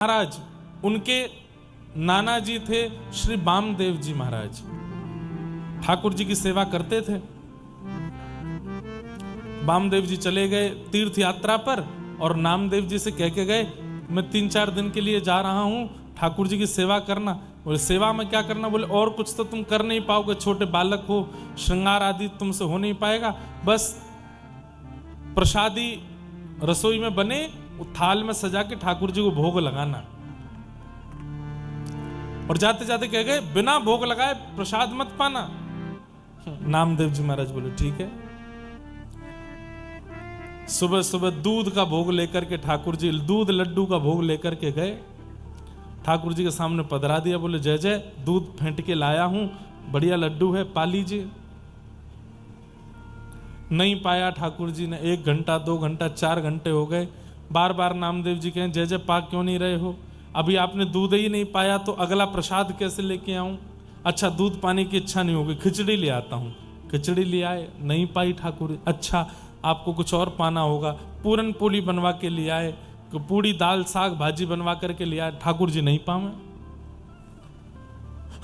महाराज, उनके नाना जी थे श्री वामदेव जी महाराज, ठाकुर जी की सेवा करते थे। वामदेव जी चले गए तीर्थ यात्रा पर और नामदेव जी से कह के गए, मैं 3-4 दिन के लिए जा रहा हूं, ठाकुर जी की सेवा करना। बोले सेवा में क्या करना? बोले और कुछ तो तुम कर नहीं पाओगे, छोटे बालक हो, श्रृंगार आदि तुमसे हो नहीं पाएगा, बस प्रसादी रसोई में बने थाल में सजा के ठाकुर जी को भोग लगाना। और जाते जाते कह गए, बिना भोग लगाए प्रसाद मत पाना। नामदेव जी महाराज बोले ठीक है। सुबह सुबह दूध का भोग लेकर के ठाकुर जी, दूध लड्डू का भोग लेकर के गए, ठाकुर जी के सामने पधरा दिया। बोले जय जय, दूध फेंट के लाया हूं, बढ़िया लड्डू है, पा लीजिए। नहीं पाया ठाकुर जी ने। 1 घंटा 2 घंटा 4 घंटे हो गए। बार बार नामदेव जी कहें, जय जय पा क्यों नहीं रहे हो? अभी आपने दूध ही नहीं पाया तो अगला प्रसाद कैसे लेके आऊं? अच्छा दूध पाने की इच्छा नहीं होगी, खिचड़ी ले आता हूं। खिचड़ी ले आए, नहीं पाई ठाकुर। अच्छा आपको कुछ और पाना होगा, पूरन पूरी बनवा के ले आए, पूरी दाल साग भाजी बनवा करके ले आए, ठाकुर जी नहीं पावे।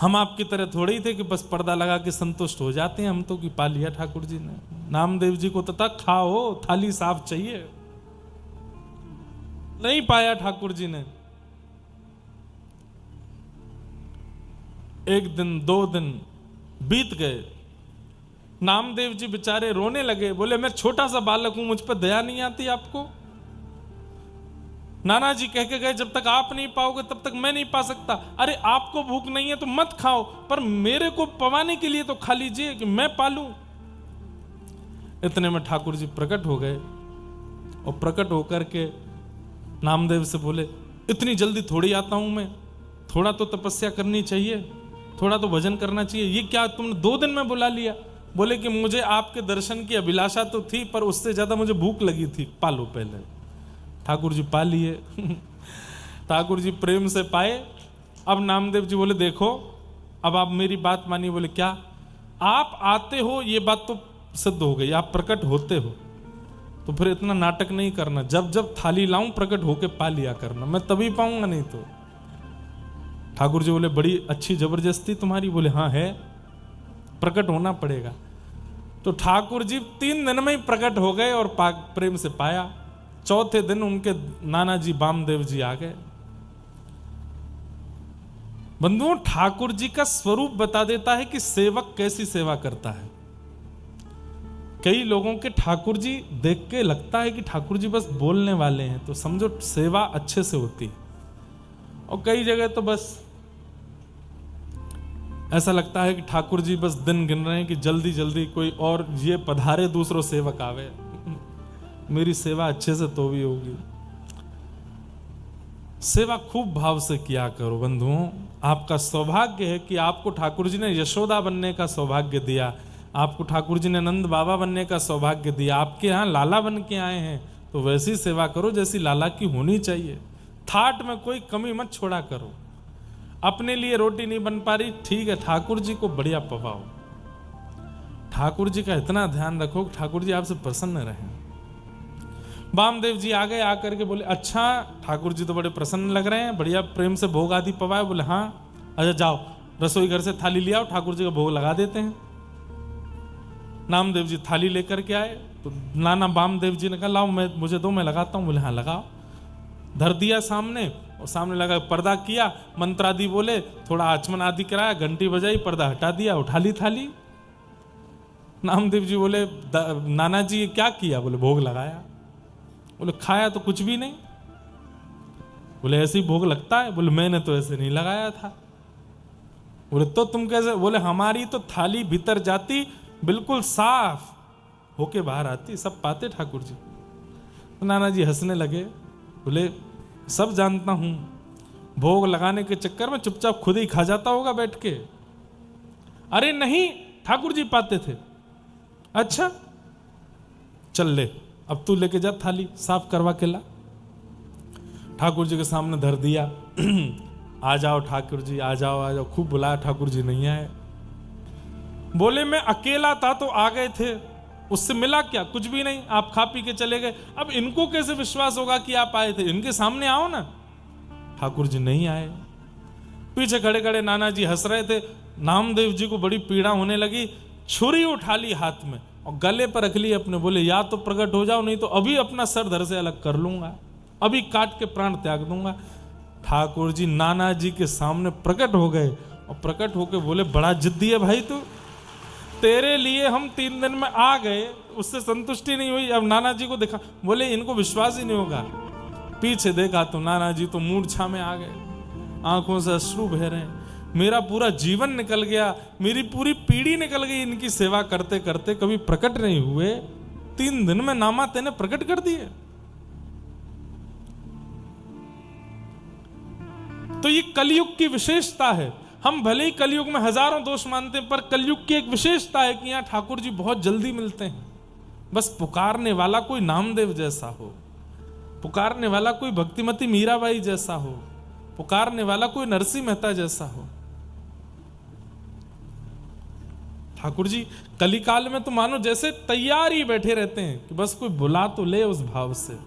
हम आपकी तरह थोड़े ही थे कि बस पर्दा लगा के संतुष्ट हो जाते हैं, हम तो कि पा लिया ठाकुर जी ने। नामदेव जी को तथा खाओ, थाली साफ चाहिए। नहीं पाया ठाकुर जी ने। 1 दिन 2 दिन बीत गए। नामदेव जी बेचारे रोने लगे। बोले मैं छोटा सा बालक हूं, मुझ पर दया नहीं आती आपको? नाना जी कह के गए, जब तक आप नहीं पाओगे तब तक मैं नहीं पा सकता। अरे आपको भूख नहीं है तो मत खाओ, पर मेरे को पवाने के लिए तो खा लीजिए कि मैं पालूं। इतने में ठाकुर जी प्रकट हो गए और प्रकट होकर के नामदेव से बोले, इतनी जल्दी थोड़ी आता हूं मैं, थोड़ा तो तपस्या करनी चाहिए, थोड़ा तो भजन करना चाहिए। ये क्या तुमने 2 दिन में बुला लिया? बोले कि मुझे आपके दर्शन की अभिलाषा तो थी, पर उससे ज्यादा मुझे भूख लगी थी, पालो पहले। ठाकुर जी पा लिए। ठाकुर जी प्रेम से पाए। अब नामदेव जी बोले देखो, अब आप मेरी बात मानिए। बोले क्या? आप आते हो ये बात तो सिद्ध हो गई, आप प्रकट होते हो, तो फिर इतना नाटक नहीं करना। जब जब थाली लाऊं प्रकट होके पा लिया करना, मैं तभी पाऊंगा, नहीं तो। ठाकुर जी बोले बड़ी अच्छी जबरदस्ती तुम्हारी। बोले हाँ है, प्रकट होना पड़ेगा। तो ठाकुर जी 3 दिन में ही प्रकट हो गए और प्रेम से पाया। चौथे दिन उनके नाना जी वामदेव जी आ गए। बंधुओं, ठाकुर जी का स्वरूप बता देता है कि सेवक कैसी सेवा करता है। कई लोगों के ठाकुर जी देख के लगता है कि ठाकुर जी बस बोलने वाले हैं, तो समझो सेवा अच्छे से होती है। और कई जगह तो बस ऐसा लगता है कि ठाकुर जी बस दिन गिन रहे हैं कि जल्दी जल्दी कोई और ये पधारे, दूसरों सेवक आवे, मेरी सेवा अच्छे से तो भी होगी। सेवा खूब भाव से किया करो बंधुओं। आपका सौभाग्य है कि आपको ठाकुर जी ने यशोदा बनने का सौभाग्य दिया, आपको ठाकुर जी ने नंद बाबा बनने का सौभाग्य दिया। आपके यहाँ लाला बन के आए हैं, तो वैसी सेवा करो जैसी लाला की होनी चाहिए। थाट में कोई कमी मत छोड़ा करो। अपने लिए रोटी नहीं बन पा रही, ठीक है, ठाकुर जी को बढ़िया पवाओ। ठाकुर जी का इतना ध्यान रखो कि ठाकुर जी आपसे प्रसन्न रहें। वामदेव जी आ गए, आकर के बोले अच्छा ठाकुर जी तो बड़े प्रसन्न लग रहे हैं, बढ़िया प्रेम से भोग आदि पवाए। बोले हाँ। अच्छा जाओ रसोई घर से थाली ले आओ, ठाकुर जी का भोग लगा देते हैं। नामदेव जी थाली लेकर के आए, तो नाना वामदेव जी ने कहा लाओ मुझे दो, मैं लगाता हूँ। बोले हाँ लगाओ। धर दिया सामने, और सामने लगा, पर्दा किया, मंत्र आदि बोले, थोड़ा आचमन आदि कराया, घंटी बजाई, पर्दा हटा दिया, उठा ली थाली। नामदेव जी बोले नाना जी ये क्या किया? बोले भोग लगाया। बोले खाया तो कुछ भी नहीं। बोले ऐसे ही भोग लगता है? बोले मैंने तो ऐसे नहीं लगाया था। बोले तो तुम कैसे? बोले हमारी तो थाली भीतर जाती, बिल्कुल साफ होके बाहर आती, सब पाते ठाकुर जी। तो नाना जी हंसने लगे। बोले सब जानता हूं, भोग लगाने के चक्कर में चुपचाप खुद ही खा जाता होगा बैठ के। अरे नहीं, ठाकुर जी पाते थे। अच्छा चल ले, अब तू लेके जा थाली, साफ करवा के ला। ठाकुर जी के सामने धर दिया। आ जाओ ठाकुर जी, आ जाओ आ जाओ, खूब बुलाया, ठाकुर जी नहीं आए। बोले मैं अकेला था तो आ गए थे, उससे मिला क्या? कुछ भी नहीं, आप खा पी के चले गए। अब इनको कैसे विश्वास होगा कि आप आए थे? इनके सामने आओ ना। ठाकुर जी नहीं आए। पीछे खड़े खड़े नाना जी हंस रहे थे। नामदेव जी को बड़ी पीड़ा होने लगी, छुरी उठा ली हाथ में और गले पर रख ली अपने, बोले या तो प्रकट हो जाओ, नहीं तो अभी अपना सर धड़ से अलग कर लूंगा, अभी काट के प्राण त्याग दूंगा। ठाकुर जी नाना जी के सामने प्रकट हो गए और प्रकट होके बोले, बड़ा जिद्दी है भाई तू, तेरे लिए हम 3 दिन में आ गए, उससे संतुष्टि नहीं हुई, अब नाना जी को देखा। बोले इनको विश्वास ही नहीं होगा। पीछे देखा तो नाना जी तो मूर्छा में आ गए, आंखों से अश्रु बह रहे हैं। मेरा पूरा जीवन निकल गया, मेरी पूरी पीढ़ी निकल गई इनकी सेवा करते करते, कभी प्रकट नहीं हुए, 3 दिन में नामा तेने प्रकट कर दिए। तो ये कलयुग की विशेषता है। हम भले ही कलयुग में हजारों दोष मानते हैं, पर कलयुग की एक विशेषता है कि यहां ठाकुर जी बहुत जल्दी मिलते हैं। बस पुकारने वाला कोई नामदेव जैसा हो, पुकारने वाला कोई भक्तिमती मीराबाई जैसा हो, पुकारने वाला कोई नरसिंह मेहता जैसा हो। ठाकुर जी कलिकाल में तो मानो जैसे तैयार ही बैठे रहते हैं कि बस कोई बुला तो ले, उस भाव से।